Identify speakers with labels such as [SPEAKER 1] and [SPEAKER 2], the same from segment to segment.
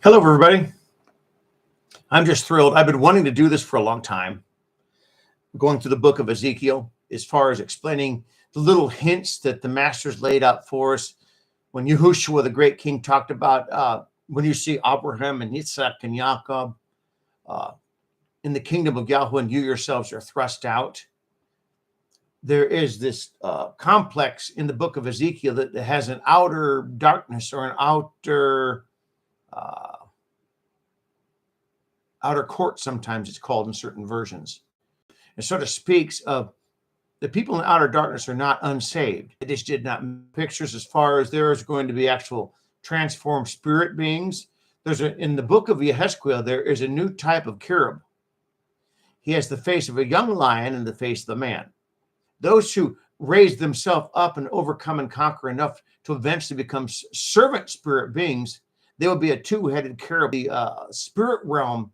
[SPEAKER 1] Hello, everybody. I'm just thrilled. I've been wanting to do this for a long time, going through the book of Ezekiel, as far as explaining the little hints that the masters laid out for us when Yahushua, the great king, talked about when you see Abraham and Yitzhak and Jacob in the kingdom of Yahweh and you yourselves are thrust out. There is this complex in the book of Ezekiel that has an outer darkness or an outer court, sometimes it's called in certain versions. It sort of speaks of the people in outer darkness are not unsaved. It just did not pictures as far as there is going to be actual transformed spirit beings. In the book of Ezekiel, there is a new type of cherub. He has the face of a young lion and the face of the man. Those who raise themselves up and overcome and conquer enough to eventually become servant spirit beings, they will be a two-headed cherub. The spirit realm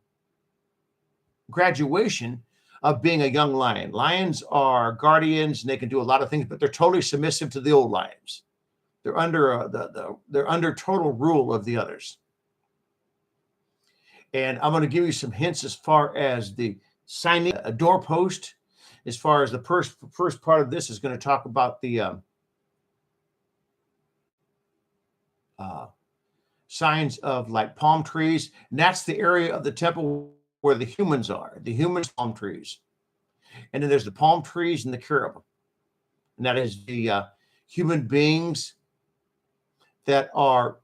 [SPEAKER 1] graduation of being a young lion. Lions are guardians and they can do a lot of things, but they're totally submissive to the old lions. They're under they're under total rule of the others. And I'm going to give you some hints as far as the signing a doorpost. As far as the first part of this is going to talk about the signs of like palm trees, and that's the area of the temple where the humans are, the human palm trees. And then there's the palm trees and the cherubim. And that is the human beings that are,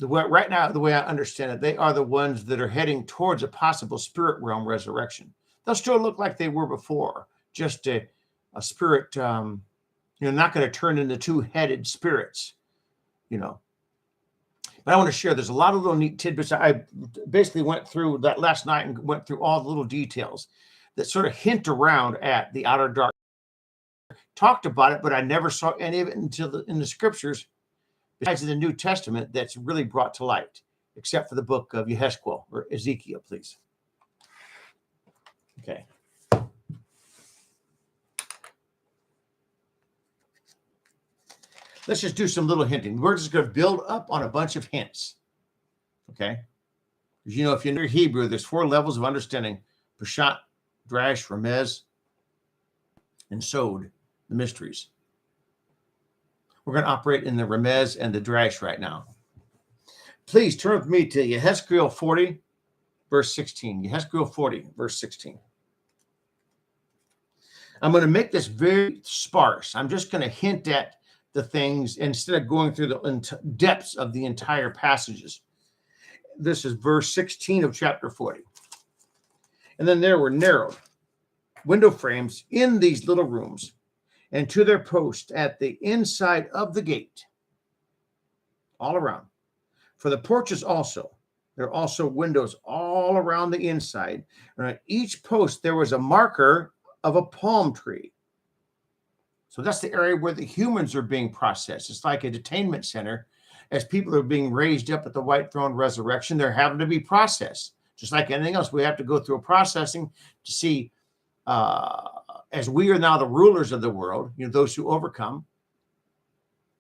[SPEAKER 1] right now, the way I understand it, they are the ones that are heading towards a possible spirit realm resurrection. They'll still look like they were before, just a spirit, not going to turn into two-headed spirits, But I want to share, there's a lot of little neat tidbits. I basically went through that last night and went through all the little details that sort of hint around at the outer dark. Talked about it, but I never saw any of it until in the scriptures, besides in the New Testament, that's really brought to light, except for the book of Ezekiel or Ezekiel, please. Okay. Let's just do some little hinting. We're just going to build up on a bunch of hints. Okay. Because if you know Hebrew, there's 4 levels of understanding: Peshat, Drash, Remez, and Sod, the mysteries. We're going to operate in the Remez and the Drash right now. Please turn with me to Ezekiel 40, verse 16. Ezekiel 40, verse 16. I'm going to make this very sparse. I'm just going to hint at the things instead of going through the depths of the entire passages. This is verse 16 of chapter 40. And then there were narrowed window frames in these little rooms, and to their posts at the inside of the gate, all around. For the porches also, there are also windows all around the inside. And on each post there was a marker of a palm tree. So that's the area where the humans are being processed. It's like a detainment center. As people are being raised up at the white throne resurrection, they're having to be processed. Just like anything else, we have to go through a processing to see, as we are now the rulers of the world, those who overcome.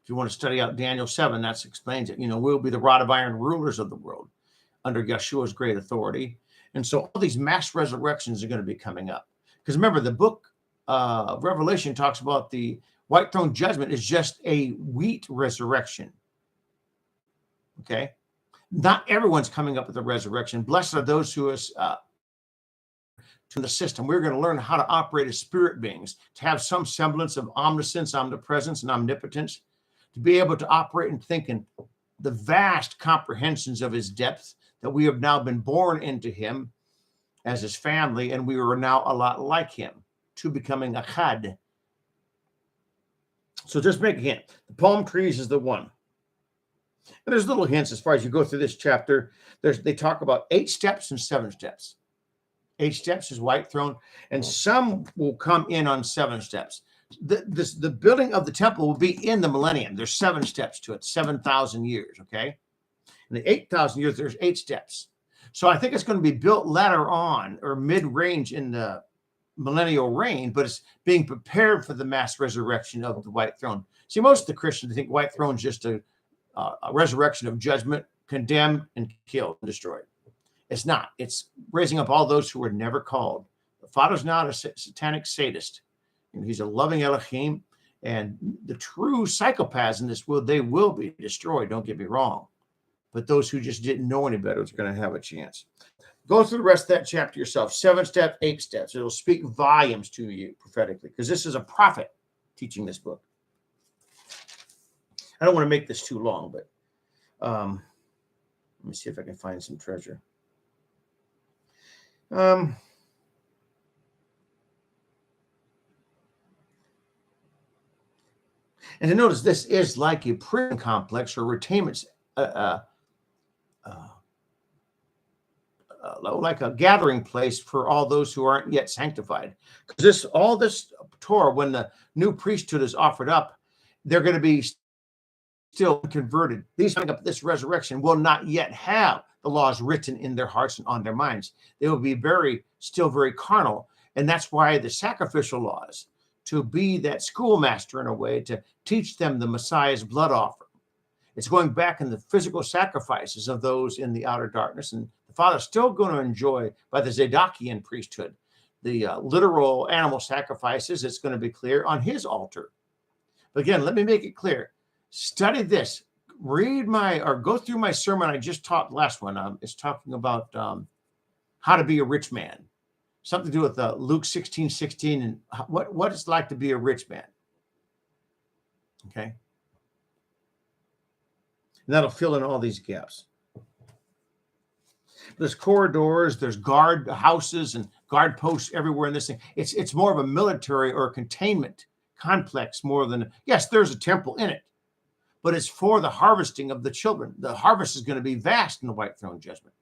[SPEAKER 1] If you want to study out Daniel 7, that explains it. We'll be the rod of iron rulers of the world under Yeshua's great authority. And so all these mass resurrections are going to be coming up. Because remember, the book Revelation talks about the white throne judgment is just a wheat resurrection. Okay? Not everyone's coming up with the resurrection. Blessed are those who is to the system. We're going to learn how to operate as spirit beings, to have some semblance of omniscience, omnipresence, and omnipotence, to be able to operate and think in the vast comprehensions of his depth, that we have now been born into him as his family, and we are now a lot like him, to becoming a chad. So just make a hint. The palm trees is the one. And there's little hints as far as you go through this chapter. They talk about 8 steps and 7 steps. 8 steps is white throne, and some will come in on 7 steps. The building of the temple will be in the millennium. There's 7 steps to it, 7,000 years, okay? In the 8,000 years, there's 8 steps. So I think it's going to be built later on or mid-range in the millennial reign, but it's being prepared for the mass resurrection of the white throne. See, most of the Christians think white throne is just a resurrection of judgment condemned and killed and destroyed. It's not. It's raising up all those who were never called. The Father's not a satanic sadist. He's a loving Elohim, and the true psychopaths in this world, they will be destroyed. Don't get me wrong. But those who just didn't know any better is going to have a chance. Go through the rest of that chapter yourself. 7 steps, 8 steps. It'll speak volumes to you prophetically, because this is a prophet teaching this book. I don't want to make this too long, but let me see if I can find some treasure. And to notice, this is like a prison complex or retainment, like a gathering place for all those who aren't yet sanctified. Because all this Torah, when the new priesthood is offered up, they're going to be still converted. These coming up this resurrection will not yet have the laws written in their hearts and on their minds. They will be still very carnal. And that's why the sacrificial laws, to be that schoolmaster in a way, to teach them the Messiah's blood offering. It's going back in the physical sacrifices of those in the outer darkness. And the Father's still going to enjoy, by the Zadokian priesthood, the literal animal sacrifices. It's going to be clear on his altar. But again, let me make it clear. Study this. Go through my sermon I just taught last one. It's talking about how to be a rich man. Something to do with Luke 16:16 and what it's like to be a rich man. Okay. And that'll fill in all these gaps. There's corridors, there's guard houses and guard posts everywhere in this thing. It's more of a military or a containment complex more than, yes, there's a temple in it, but it's for the harvesting of the children. The harvest is going to be vast in the white throne judgment.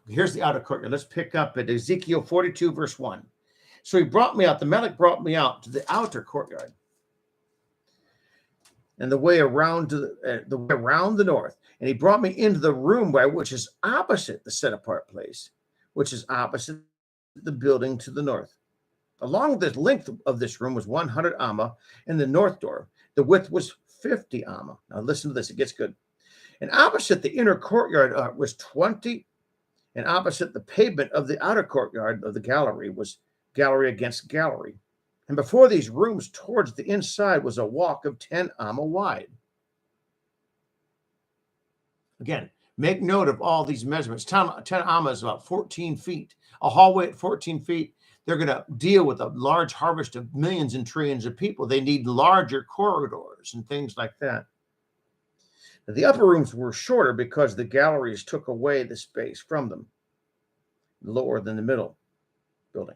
[SPEAKER 1] Here's the outer courtyard. Let's pick up at Ezekiel 42, verse 1. So the Melech brought me out to the outer courtyard, and the way around the north. And he brought me into the room which is opposite the set apart place, which is opposite the building to the north. Along the length of this room was 100 amma in the north door. The width was 50 amma. Now listen to this, it gets good. And opposite the inner courtyard was 20, and opposite the pavement of the outer courtyard of the gallery was gallery against gallery. And before these rooms towards the inside was a walk of 10 amma wide. Again, make note of all these measurements. 10 amma is about 14 feet. A hallway at 14 feet. They're going to deal with a large harvest of millions and trillions of people. They need larger corridors and things like that. Now, the upper rooms were shorter because the galleries took away the space from them, lower than the middle building.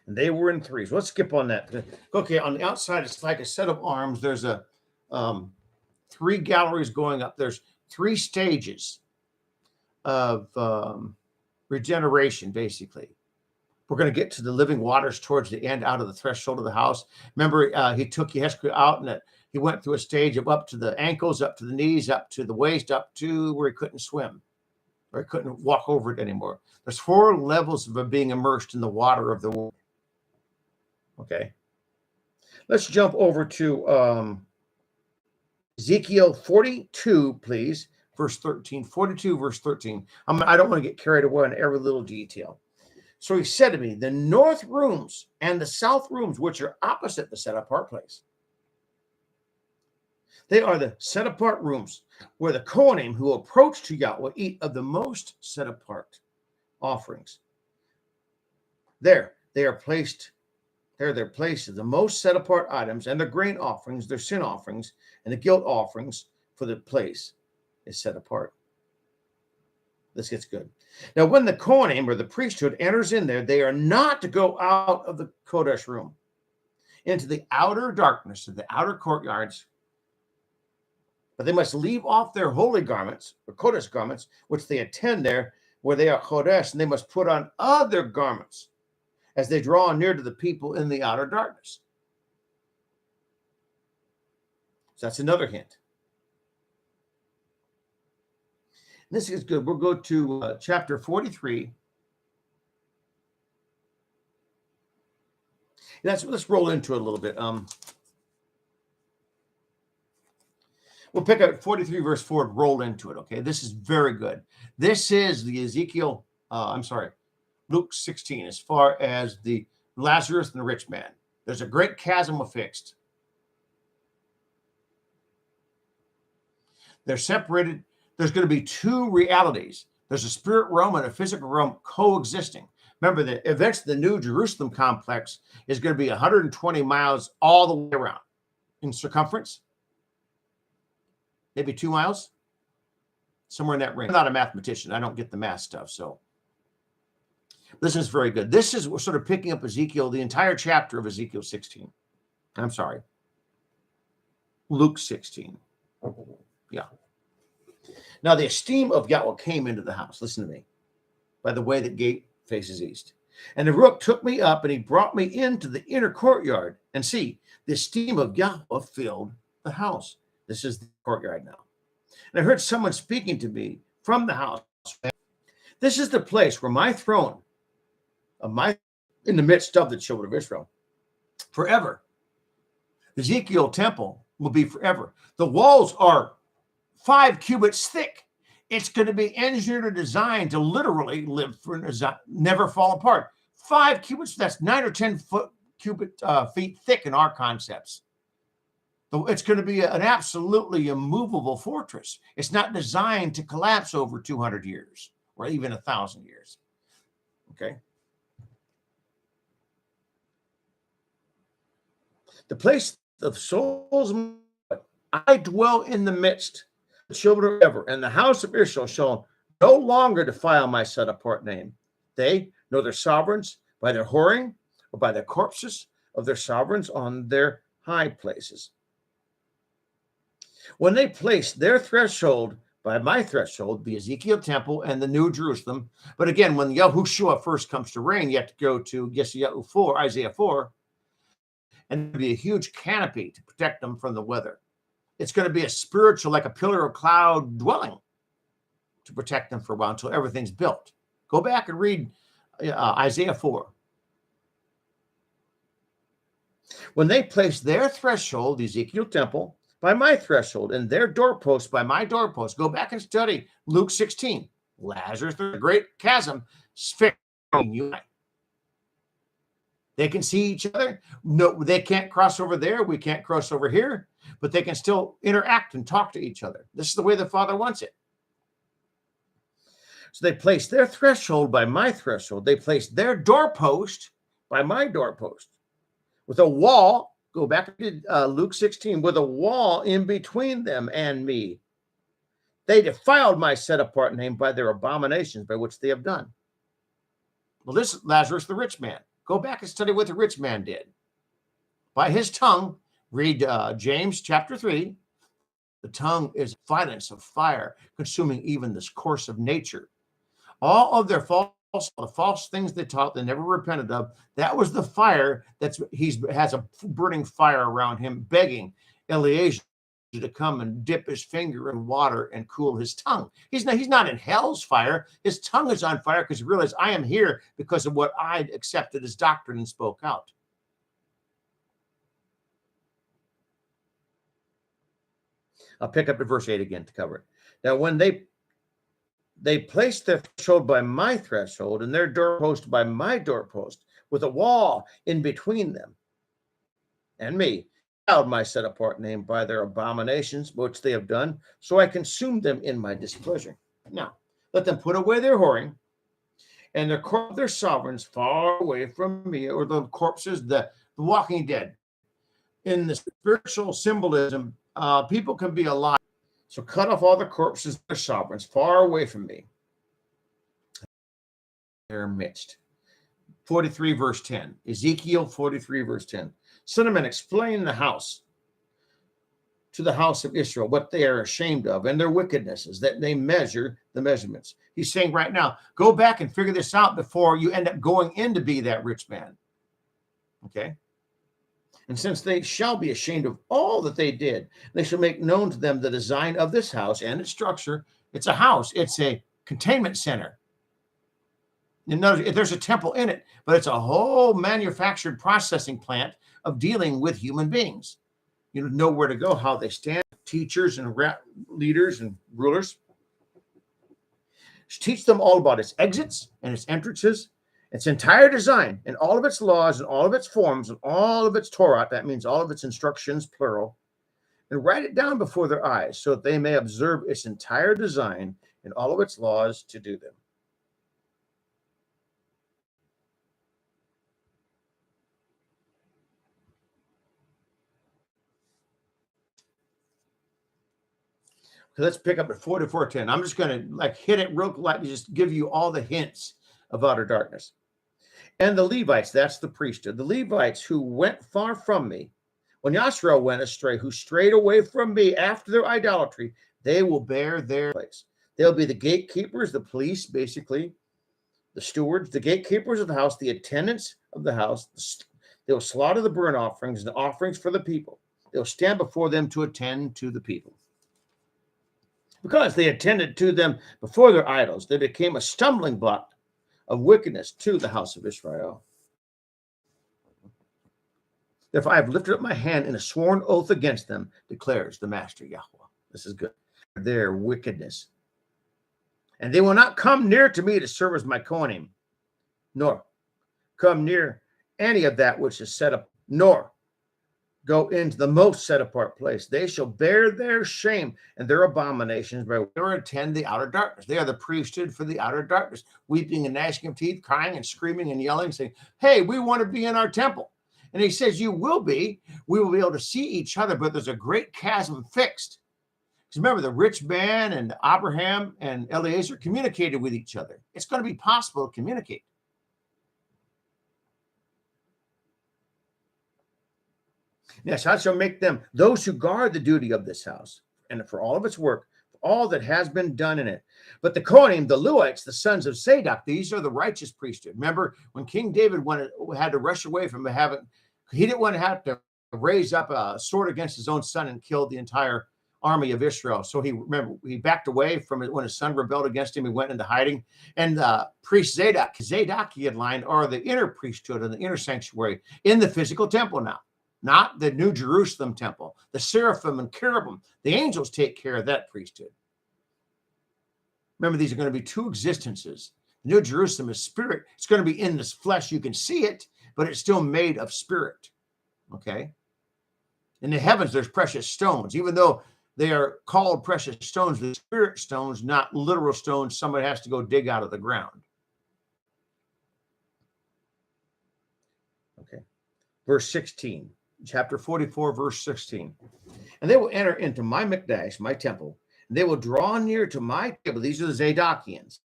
[SPEAKER 1] And they were in threes. Let's skip on that. Okay, on the outside, it's like a set of arms. There's a 3 galleries going up. There's 3 stages of regeneration, basically. We're going to get to the living waters towards the end, out of the threshold of the house. Remember, he took Yeshua out, and he went through a stage of up to the ankles, up to the knees, up to the waist, up to where he couldn't swim, or he couldn't walk over it anymore. There's 4 levels of being immersed in the water of the world. Okay. Let's jump over to Ezekiel 42, please, verse 13. 42, verse 13. I don't want to get carried away on every little detail. So he said to me, the north rooms and the south rooms, which are opposite the set-apart place, they are the set-apart rooms where the Kohanim who approach to Yahweh will eat of the most set-apart offerings. There, they are placed. There, they're placed the most set-apart items, and the grain offerings, their sin offerings, and the guilt offerings for the place is set apart. This gets good. Now, when the Kohanim or the priesthood enters in there, they are not to go out of the Kodesh room into the outer darkness of the outer courtyards, but they must leave off their holy garments or Kodesh garments, which they attend there where they are Kodesh, and they must put on other garments as they draw near to the people in the outer darkness. So that's another hint. This is good. We'll go to chapter 43. Let's roll into it a little bit. We'll pick up 43 verse 4 and roll into it, okay? This is very good. This is the Luke 16, as far as the Lazarus and the rich man. There's a great chasm affixed. They're separated. There's going to be two realities. There's a spirit realm and a physical realm coexisting. Remember, the events of the New Jerusalem complex is going to be 120 miles all the way around in circumference. Maybe 2 miles, somewhere in that range. I'm not a mathematician. I don't get the math stuff. So this is very good. This is, we're sort of picking up Ezekiel, the entire chapter of Ezekiel 16. I'm sorry, Luke 16. Yeah. Now the esteem of Yahweh came into the house. Listen to me. By the way, the gate faces east. And the rook took me up, and he brought me into the inner courtyard. And see, the esteem of Yahweh filled the house. This is the courtyard now. And I heard someone speaking to me from the house. This is the place where my throne in the midst of the children of Israel forever. The Ezekiel temple will be forever. The walls are 5 cubits thick. It's going to be engineered or designed to literally live for never fall apart. 5 cubits, that's 9 or 10 feet thick in our concepts. It's going to be an absolutely immovable fortress. It's not designed to collapse over 200 years or even 1,000 years. Okay. The place of souls, I dwell in the midst of the children of ever, and the house of Israel shall no longer defile my set apart name. They know their sovereigns by their whoring or by the corpses of their sovereigns on their high places. When they place their threshold by my threshold, the Ezekiel temple and the New Jerusalem. But again, when Yahushua first comes to reign, you have to go to Isaiah 4, and there'll be a huge canopy to protect them from the weather. It's going to be a spiritual, like a pillar of cloud dwelling to protect them for a while until everything's built. Go back and read Isaiah 4. When they place their threshold, the Ezekiel temple, by my threshold, and their doorpost by my doorpost. Go back and study Luke 16. Lazarus, the great chasm, fixing you and I. They can see each other. No, they can't cross over there. We can't cross over here, but they can still interact and talk to each other. This is the way the Father wants it. So they place their threshold by my threshold. They place their doorpost by my doorpost with a wall. Go back to Luke 16, with a wall in between them and me. They defiled my set-apart name by their abominations, by which they have done. Well, this is Lazarus, the rich man. Go back and study what the rich man did. By his tongue, read James chapter 3. The tongue is violence of fire, consuming even this course of nature. All of their false things they taught, they never repented of. That was the fire. Has a burning fire around him, begging Eliezer to come and dip his finger in water and cool his tongue. He's not in hell's fire. His tongue is on fire because he realized, I am here because of what I accepted as doctrine and spoke out. I'll pick up at verse 8 again to cover it. Now, when they placed their threshold by my threshold and their doorpost by my doorpost, with a wall in between them and me, my set apart name by their abominations, which they have done, so I consumed them in my displeasure. Now, let them put away their whoring and their sovereigns far away from me, or the corpses, the walking dead. In the spiritual symbolism, people can be alive. So cut off all the corpses of their sovereigns far away from me. Their midst. 43 verse 10. Ezekiel 43 verse 10. Son of man, explain the house to the house of Israel, what they are ashamed of and their wickednesses, that they measure the measurements. He's saying right now, go back and figure this out before you end up going in to be that rich man. Okay? And since they shall be ashamed of all that they did, they shall make known to them the design of this house and its structure. It's a house. It's a containment center. And notice, there's a temple in it, but it's a whole manufactured processing plant of dealing with human beings. You know where to go, how they stand, teachers and leaders and rulers. Teach them all about its exits and its entrances, its entire design, and all of its laws, and all of its forms, and all of its Torah. That means all of its instructions, plural. And write it down before their eyes so that they may observe its entire design and all of its laws to do them. Okay, let's pick up at 44:10. I'm just going to hit it real quick, just give you all the hints of outer darkness. And the Levites, that's the priesthood, the Levites who went far from me, when Yahushua went astray, who strayed away from me after their idolatry, they will bear their place. They'll be the gatekeepers, the police, basically, the stewards, the gatekeepers of the house, the attendants of the house. They'll slaughter the burnt offerings and the offerings for the people. They'll stand before them to attend to the people. Because they attended to them before their idols, they became a stumbling block of wickedness to the house of Israel. Therefore, I have lifted up my hand in a sworn oath against them, declares the Master Yahuwah. This is good. Their wickedness. And they will not come near to me to serve as my Kohanim, nor come near any of that which is set up, nor go into the most set apart place. They shall bear their shame and their abominations by or attend the outer darkness. They are the priesthood for the outer darkness, weeping and gnashing of teeth, crying and screaming and yelling, saying, hey, we want to be in our temple. And he says, you will be. We will be able to see each other, but there's a great chasm fixed. Because remember, the rich man and Abraham and Eliezer communicated with each other. It's going to be possible to communicate. Yes, I shall make them those who guard the duty of this house, and for all of its work, all that has been done in it. But the Kohanim, the Levites, the sons of Zadok, these are the righteous priesthood. Remember, when King David had to rush away from having, he didn't want to have to raise up a sword against his own son and kill the entire army of Israel. So he backed away from it when his son rebelled against him. He went into hiding. And priest Zadokian line are the inner priesthood and the inner sanctuary in the physical temple now. Not the New Jerusalem temple. The seraphim and cherubim, the angels take care of that priesthood. Remember, these are going to be two existences. The New Jerusalem is spirit. It's going to be in this flesh. You can see it, but it's still made of spirit. Okay? In the heavens, there's precious stones. Even though they are called precious stones, the spirit stones, not literal stones somebody has to go dig out of the ground. Okay. Verse 16. Chapter 44, verse 16. And they will enter into my Mikdash, my temple, and they will draw near to my table. These are the Zadokians.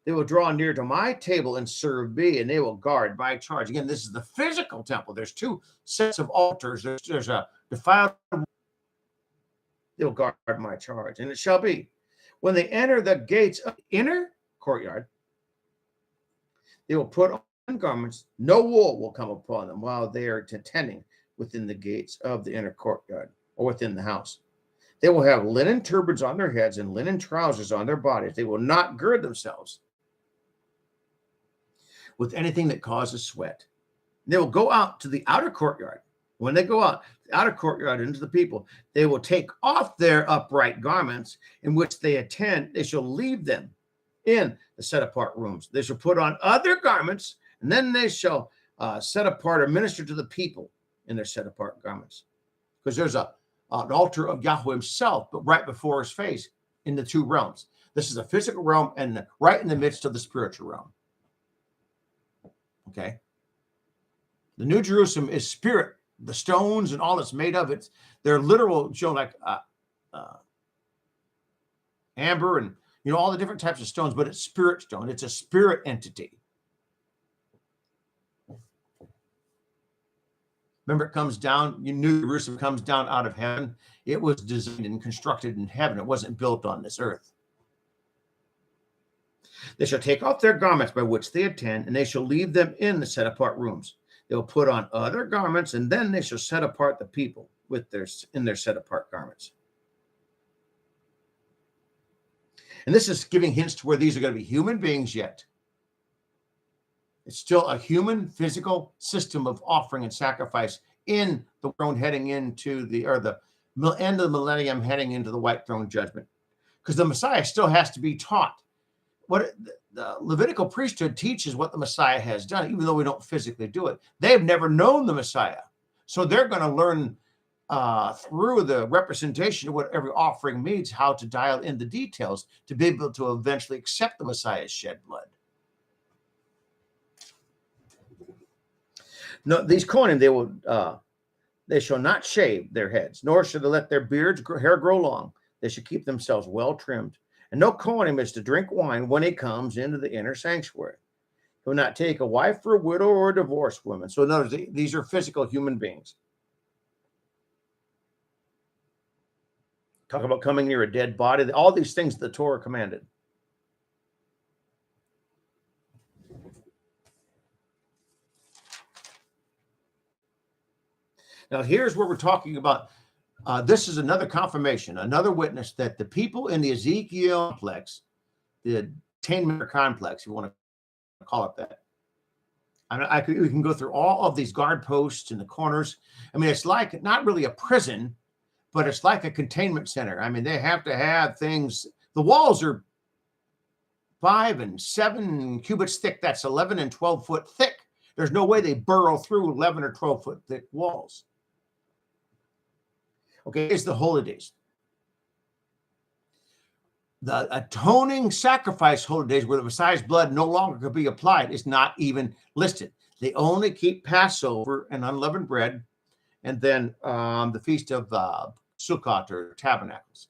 [SPEAKER 1] They will draw near to my table and serve me, and they will guard my charge. Again, this is the physical temple. There's two sets of altars. There's a defiled. They will guard my charge. And it shall be, when they enter the gates of the inner courtyard, they will put on garments. No wool will come upon them while they are attending within the gates of the inner courtyard or within the house. They will have linen turbans on their heads and linen trousers on their bodies. They will not gird themselves with anything that causes sweat. They will go out to the outer courtyard. When they go out, the outer courtyard into the people, they will take off their upright garments in which they attend. They shall leave them in the set apart rooms. They shall put on other garments, and then they shall set apart or minister to the people in their set apart garments. Because there's an altar of Yahweh himself, but right before his face in the two realms. This is a physical realm and right in the midst of the spiritual realm. Okay. The New Jerusalem is spirit. The stones and all that's made of it, they're literal, like amber and all the different types of stones, but it's spirit stone. It's a spirit entity. Remember, it comes down, New Jerusalem comes down out of heaven. It was designed and constructed in heaven. It wasn't built on this earth. They shall take off their garments by which they attend, and they shall leave them in the set apart rooms. They will put on other garments, and then they shall set apart the people in their set apart garments. And this is giving hints to where these are going to be human beings yet. It's still a human physical system of offering and sacrifice in the throne heading into the end of the millennium, heading into the white throne judgment, because the Messiah still has to be taught. What the Levitical priesthood teaches what the Messiah has done, even though we don't physically do it. They've never known the Messiah, so they're going to learn through the representation of what every offering means, how to dial in the details to be able to eventually accept the Messiah's shed blood. No, these Kohanim, they shall not shave their heads, nor shall they let their hair grow long. They should keep themselves well trimmed. And no Kohanim is to drink wine when he comes into the inner sanctuary. He will not take a wife for a widow or a divorced woman. So notice these are physical human beings. Talk about coming near a dead body. All these things the Torah commanded. Now, here's where we're talking about. This is another confirmation, another witness that the people in the Ezekiel complex, the detainment complex, if you want to call it that. We can go through all of these guard posts in the corners. I mean, it's like not really a prison, but it's like a containment center. I mean, they have to have things. The walls are 5 and 7 cubits thick. That's 11 and 12 foot thick. There's no way they burrow through 11 or 12 foot thick walls. Okay, it's the holy days. The atoning sacrifice holy days, where the Messiah's blood no longer could be applied, is not even listed. They only keep Passover and unleavened bread, and then the feast of Sukkot or Tabernacles.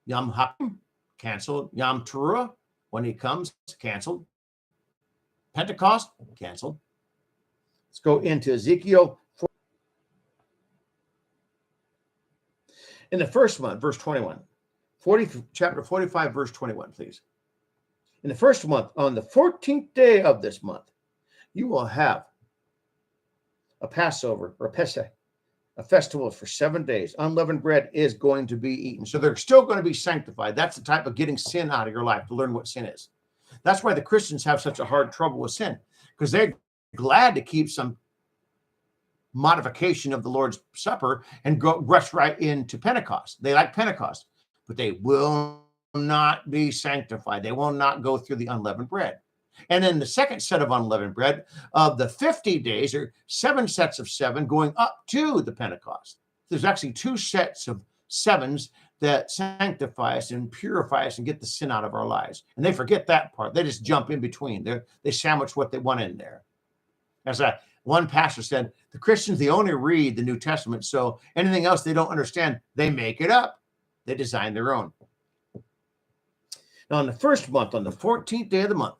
[SPEAKER 1] Yom HaPurim, canceled. Yom Teruah, when he comes, canceled. Pentecost, canceled. Let's go into Ezekiel. In the first month, verse 21, chapter 45, verse 21, please. In the first month, on the 14th day of this month, you will have a Passover or Pesach, a festival for 7 days. Unleavened bread is going to be eaten. So they're still going to be sanctified. That's the type of getting sin out of your life, to learn what sin is. That's why the Christians have such a hard trouble with sin, because they're glad to keep some modification of the Lord's Supper and rush right into Pentecost. They like Pentecost, but they will not be sanctified. They will not go through the unleavened bread. And then the second set of unleavened bread of the 50 days, or 7 sets of 7 going up to the Pentecost. There's actually 2 sets of 7s that sanctify us and purify us and get the sin out of our lives. And they forget that part. They just jump in between. They sandwich what they want in there. As one pastor said, the Christians, they only read the New Testament, so anything else they don't understand, they make it up. They design their own. Now, in the first month, on the 14th day of the month,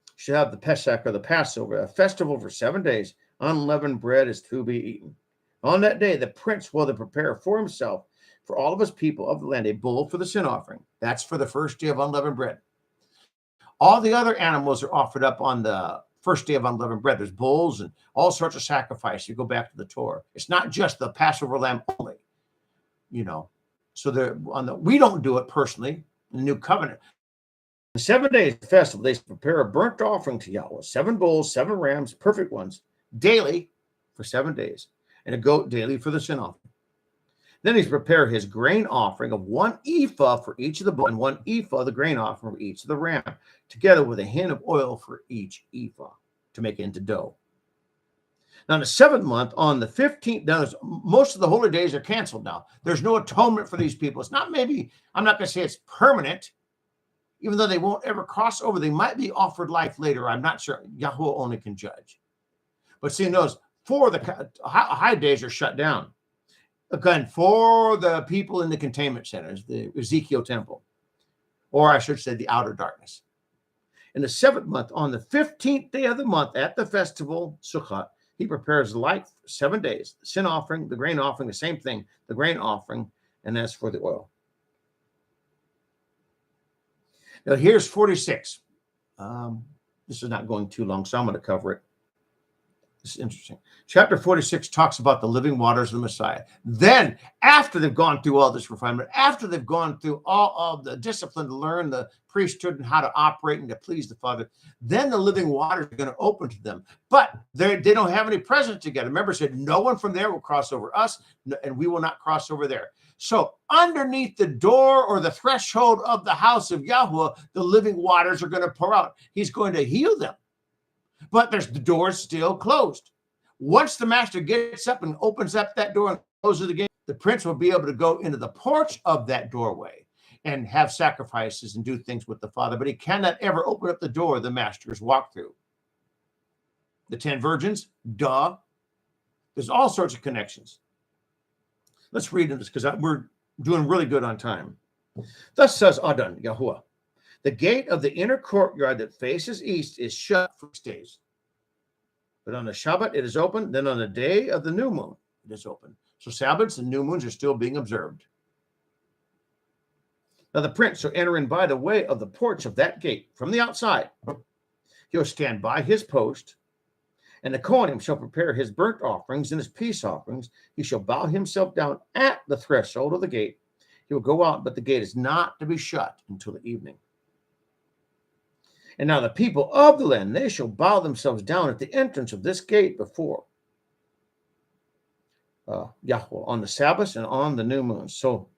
[SPEAKER 1] you should have the Pesach or the Passover, a festival for 7 days. Unleavened bread is to be eaten. On that day, the prince will prepare for himself, for all of his people of the land, a bull for the sin offering. That's for the first day of unleavened bread. All the other animals are offered up on the first day of unleavened bread. There's bulls and all sorts of sacrifice. You go back to the Torah. It's not just the Passover lamb only, So we don't do it personally in the New Covenant. The 7 days festival, they prepare a burnt offering to Yahweh, 7 bulls, 7 rams, perfect ones, daily for 7 days, and a goat daily for the sin offering. Then he's prepare his grain offering of 1 ephah for each of the bull and 1 ephah of the grain offering for each of the ram, together with a hin of oil for each ephah to make it into dough. Now, in the 7th month, on the 15th, now most of the holy days are canceled now. There's no atonement for these people. It's not I'm not going to say it's permanent, even though they won't ever cross over. They might be offered life later. I'm not sure. Yahuwah only can judge. But see, those 4 of the high days are shut down. Again, for the people in the containment centers, the Ezekiel temple, or I should say the outer darkness. In the 7th month, on the 15th day of the month, at the festival, Sukkot, he prepares light for 7 days. The sin offering, the grain offering, the same thing, the grain offering, and that's for the oil. Now, here's 46. This is not going too long, so I'm going to cover it. This is interesting. Chapter 46 talks about the living waters of the Messiah. Then, after they've gone through all this refinement, after they've gone through all of the discipline to learn the priesthood and how to operate and to please the Father, then the living waters are going to open to them. But they don't have any presence together. Remember, it said, no one from there will cross over us, and we will not cross over there. So underneath the door or the threshold of the house of Yahweh, the living waters are going to pour out. He's going to heal them. But the door is still closed. Once the master gets up and opens up that door and closes it again, the prince will be able to go into the porch of that doorway and have sacrifices and do things with the Father. But he cannot ever open up the door the master's walked through. The 10 virgins, duh. There's all sorts of connections. Let's read this because we're doing really good on time. Thus says Adon, Yahuwah. The gate of the inner courtyard that faces east is shut for 6 days. But on the Shabbat, it is open. Then on the day of the new moon, it is open. So Sabbats and new moons are still being observed. Now the prince shall enter in by the way of the porch of that gate from the outside. He'll stand by his post, and the Kohanim shall prepare his burnt offerings and his peace offerings. He shall bow himself down at the threshold of the gate. He will go out, but the gate is not to be shut until the evening. And now the people of the land, they shall bow themselves down at the entrance of this gate before Yahweh on the Sabbath and on the new moon. So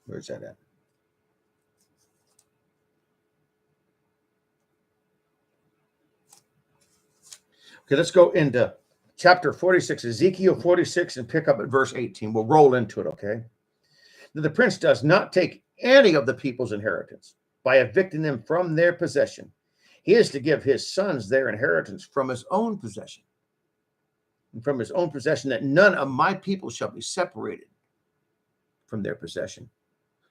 [SPEAKER 1] where's that at? Okay, let's go into chapter 46, Ezekiel 46, and pick up at verse 18. We'll roll into it, okay? That the prince does not take any of the people's inheritance by evicting them from their possession. He is to give his sons their inheritance from his own possession. And from his own possession, that none of my people shall be separated from their possession.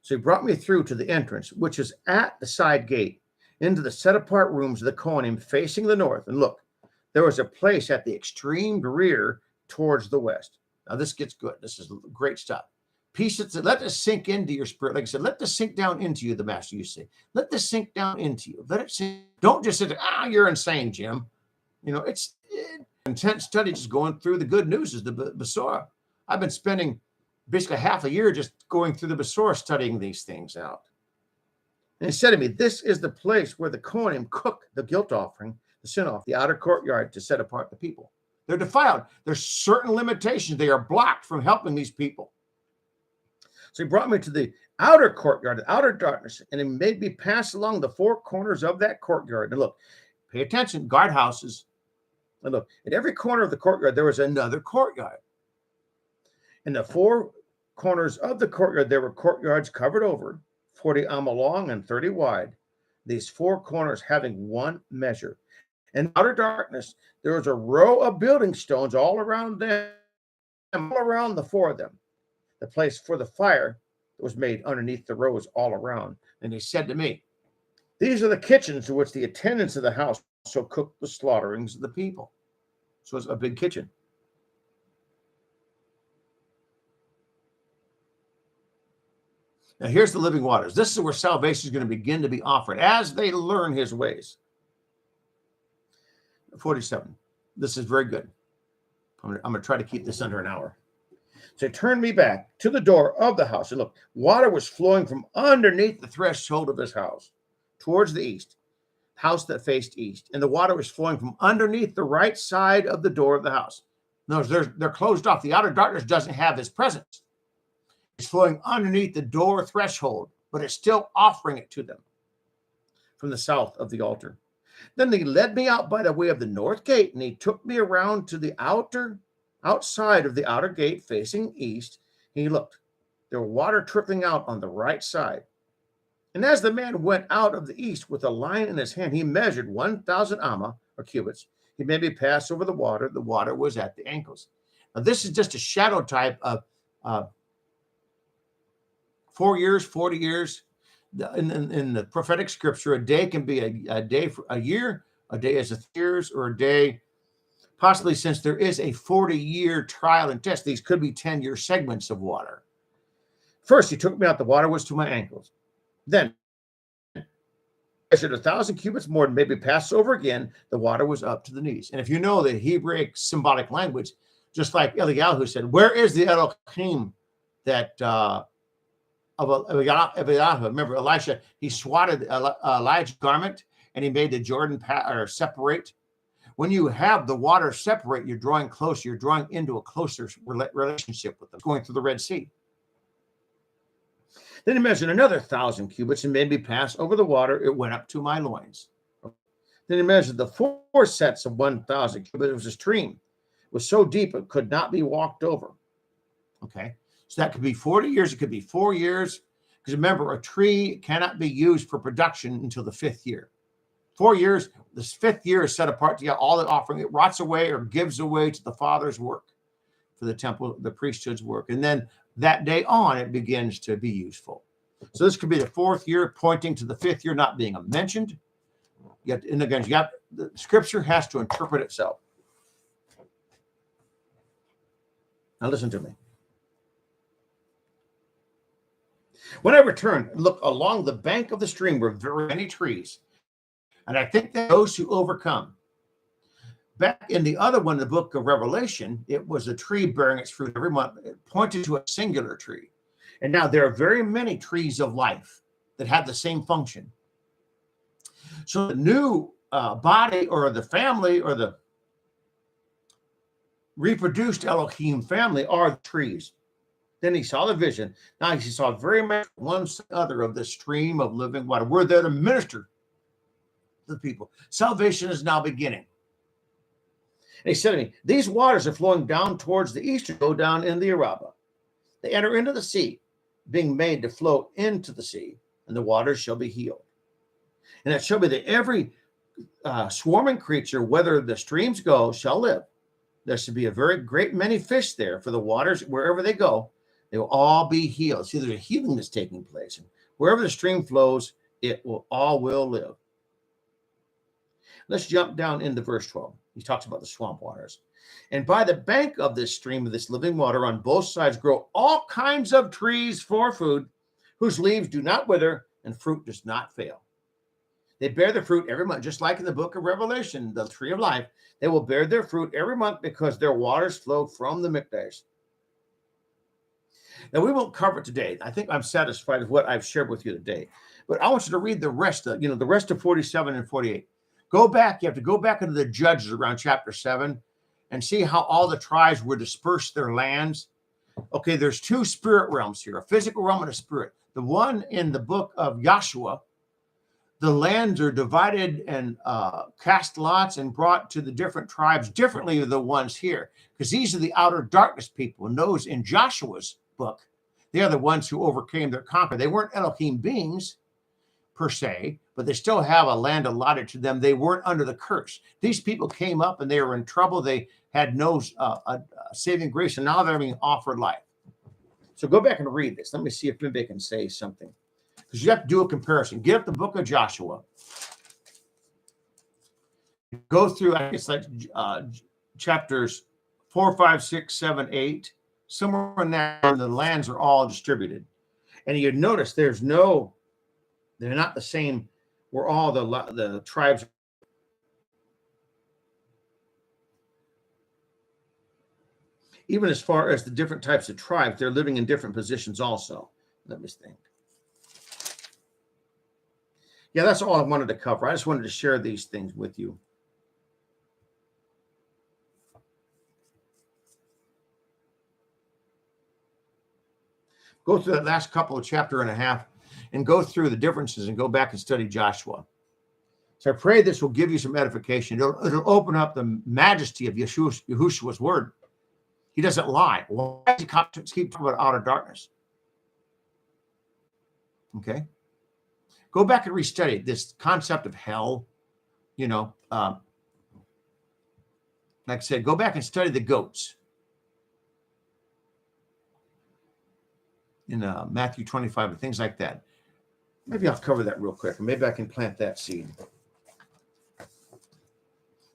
[SPEAKER 1] So he brought me through to the entrance, which is at the side gate, into the set-apart rooms of the Kohanim facing the north. And look, there was a place at the extreme rear towards the west. Now, this gets good. This is great stuff. Let this sink into your spirit. Like I said, let this sink down into you, the master used to say. Let this sink down into you. Let it sink. Don't just say, you're insane, Jim. You know, it's intense study just going through the good news is the Besorah. I've been spending basically half a year just going through the Besorah studying these things out. And he said to me, this is the place where the Kohanim cook the guilt offering, the sin off, the outer courtyard to set apart the people. They're defiled. There's certain limitations. They are blocked from helping these people. So he brought me to the outer courtyard, the outer darkness, and he made me pass along the 4 corners of that courtyard. And look, pay attention, guardhouses. And look, at every corner of the courtyard, there was another courtyard. In the 4 corners of the courtyard, there were courtyards covered over, 40 amma long and 30 wide. These 4 corners having one measure. In outer darkness, there was a row of building stones all around them, all around the 4 of them. The place for the fire that was made underneath the rows all around. And he said to me, these are the kitchens to which the attendants of the house shall cook the slaughterings of the people. So it's a big kitchen. Now here's the living waters. This is where salvation is going to begin to be offered as they learn his ways. 47. This is very good. I'm going to try to keep this under an hour. So he turned me back to the door of the house. And look, water was flowing from underneath the threshold of his house towards the east, house that faced east. And the water was flowing from underneath the right side of the door of the house. No, they're closed off. The outer darkness doesn't have his presence. It's flowing underneath the door threshold, but it's still offering it to them from the south of the altar. Then he led me out by the way of the north gate, and he took me around to the outside of the outer gate facing east. He looked. There was water trickling out on the right side. And as the man went out of the east with a line in his hand, he measured 1,000 amma, or cubits. He made me pass over the water. The water was at the ankles. Now, this is just a shadow type of 4 years, 40 years. In the prophetic scripture, a day can be a day for a year, a day as a years, or a day possibly since there is a 40-year trial and test. These could be 10-year segments of water. First, he took me out. The water was to my ankles. Then, measured 1,000 cubits more, and maybe passed over again. The water was up to the knees. And if you know the Hebrew symbolic language, just like Eliyahu said, where is the Elohim that of Eliyahu? Remember, Elisha, he swatted Elijah's garment, and he made the Jordan separate. When you have the water separate, you're drawing closer. You're drawing into a closer relationship with them, going through the Red Sea. Then he measured another 1,000 cubits and made me pass over the water. It went up to my loins. Then he measured the 4 sets of 1,000 cubits. It was a stream. It was so deep it could not be walked over. Okay, so that could be 40 years. It could be 4 years. Because remember, a tree cannot be used for production until the 5th year. 4 years, the 5th year is set apart to get all the offering. It rots away or gives away to the Father's work for the temple, the priesthood's work. And then that day on, it begins to be useful. So this could be the 4th year, pointing to the 5th year not being mentioned. Yet, and again, the scripture has to interpret itself. Now listen to me. When I returned, look, along the bank of the stream were very many trees. And I think that those who overcome. Back in the other one, the book of Revelation, it was a tree bearing its fruit every month. It pointed to a singular tree. And now there are very many trees of life that have the same function. So the new body or the family or the reproduced Elohim family are the trees. Then he saw the vision. Now he saw very much one other of the stream of living water. We're there to minister to the people. Salvation is now beginning. And he said to me, these waters are flowing down towards the east to go down in the Arabah. They enter into the sea, being made to flow into the sea, and the waters shall be healed. And it shall be that every swarming creature, whether the streams go, shall live. There should be a very great many fish there, for the waters, wherever they go, they will all be healed. See, there's a healing that's taking place. And wherever the stream flows, it will all will live. Let's jump down into verse 12. He talks about the swamp waters. And by the bank of this stream of this living water on both sides grow all kinds of trees for food, whose leaves do not wither and fruit does not fail. They bear their fruit every month, just like in the book of Revelation, the tree of life. They will bear their fruit every month because their waters flow from the mikdash. Now, we won't cover it today. I think I'm satisfied with what I've shared with you today. But I want you to read the rest of, the rest of 47 and 48. Go back. You have to go back into the Judges around chapter 7 and see how all the tribes were dispersed their lands. Okay, there's 2 spirit realms here, a physical realm and a spirit. The one in the book of Yahushua, the lands are divided and cast lots and brought to the different tribes differently than the ones here, because these are the outer darkness people. And those in Joshua's book, they are the ones who overcame their conquer. They weren't Elohim beings per se, but they still have a land allotted to them. They weren't under the curse. These people came up and they were in trouble. They had no saving grace, and now they're being offered life. So go back and read this. Let me see if maybe I can say something, because you have to do a comparison. Get up the book of Joshua. Go through, I guess, like chapters 4, 5, 6, 7, 8, somewhere in there, where the lands are all distributed. And you notice they're not the same where all the tribes. Even as far as the different types of tribes, they're living in different positions also. Let me think. Yeah, that's all I wanted to cover. I just wanted to share these things with you. Go through that last couple of chapter and a half and go through the differences and go back and study Joshua. So I pray this will give you some edification. It'll open up the majesty of Yahushua's word. He doesn't lie. Why does he keep talking about outer darkness? Okay. Go back and restudy this concept of hell. Like I said, go back and study the goats in Matthew 25 and things like that. Maybe I'll cover that real quick, and maybe I can plant that seed.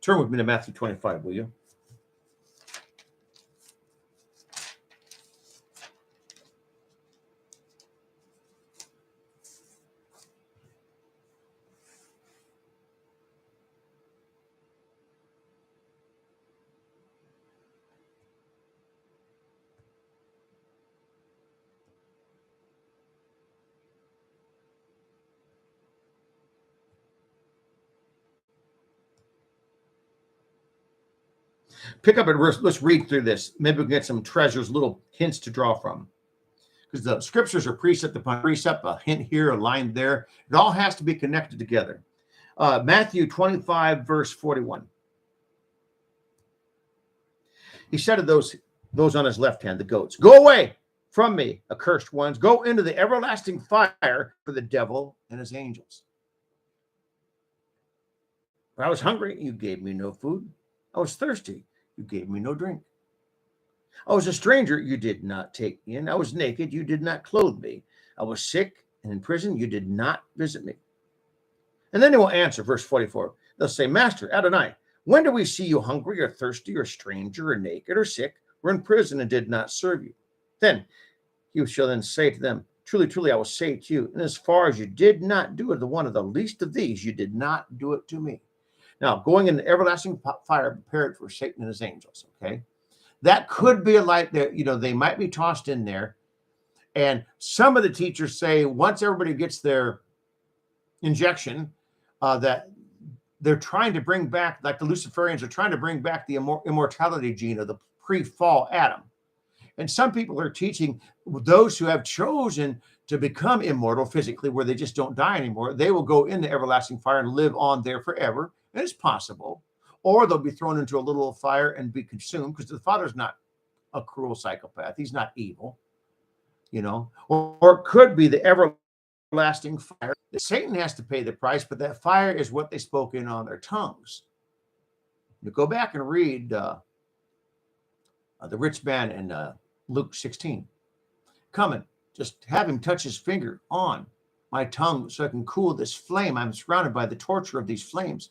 [SPEAKER 1] Turn with me to Matthew 25, will you? Pick up at verse. Let's read through this. Maybe we can get some treasures, little hints to draw from. Because the scriptures are precept upon precept, a hint here, a line there. It all has to be connected together. Matthew 25, verse 41. He said to those on his left hand, the goats, "Go away from me, accursed ones. Go into the everlasting fire for the devil and his angels. I was hungry, you gave me no food. I was thirsty, you gave me no drink. I was a stranger, you did not take me in. I was naked, you did not clothe me. I was sick and in prison, you did not visit me." And then they will answer, verse 44. They'll say, "Master, Adonai, when did we see you hungry or thirsty or stranger or naked or sick or in prison and did not serve you?" Then you shall then say to them, "Truly, truly, I will say to you, and as far as you did not do it to one of the least of these, you did not do it to me." Now, going into everlasting fire prepared for Satan and his angels, okay? That could be a light that, they might be tossed in there. And some of the teachers say once everybody gets their injection, that they're trying to bring back, like the Luciferians are trying to bring back the immortality gene of the pre-fall Adam. And some people are teaching those who have chosen to become immortal physically, where they just don't die anymore, they will go into everlasting fire and live on there forever. And it's possible. Or they'll be thrown into a little fire and be consumed, because the Father's not a cruel psychopath. He's not evil, Or it could be the everlasting fire. Satan has to pay the price, but that fire is what they spoke in on their tongues. You go back and read the rich man in Luke 16. Come and just have him touch his finger on my tongue so I can cool this flame. I'm surrounded by the torture of these flames.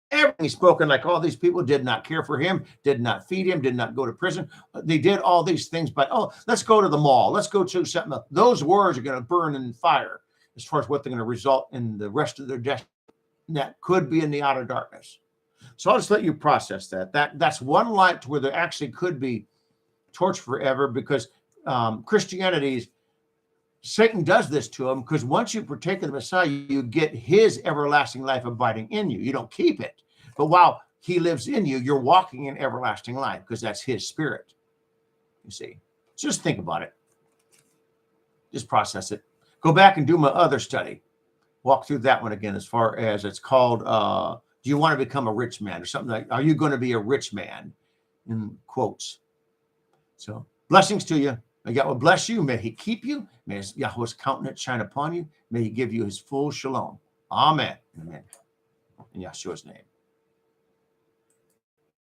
[SPEAKER 1] Everything he's spoken, like all these people did not care for him, did not feed him, did not go to prison. They did all these things, but let's go to the mall. Let's go to something else. Those words are going to burn in fire as far as what they're going to result in the rest of their destiny. That could be in the outer darkness. So I'll just let you process that. That's one light to where there actually could be torch forever, because Satan does this to them, because once you partake of the Messiah, you get his everlasting life abiding in you. You don't keep it. But while he lives in you, you're walking in everlasting life, because that's his spirit. You see? Just think about it. Just process it. Go back and do my other study. Walk through that one again, as far as it's called, do you want to become a rich man, or something like, are you going to be a rich man, in quotes. So blessings to you. May God will bless you. May he keep you. May Yahuwah's countenance shine upon you. May he give you his full shalom. Amen. Amen. In Yeshua's name.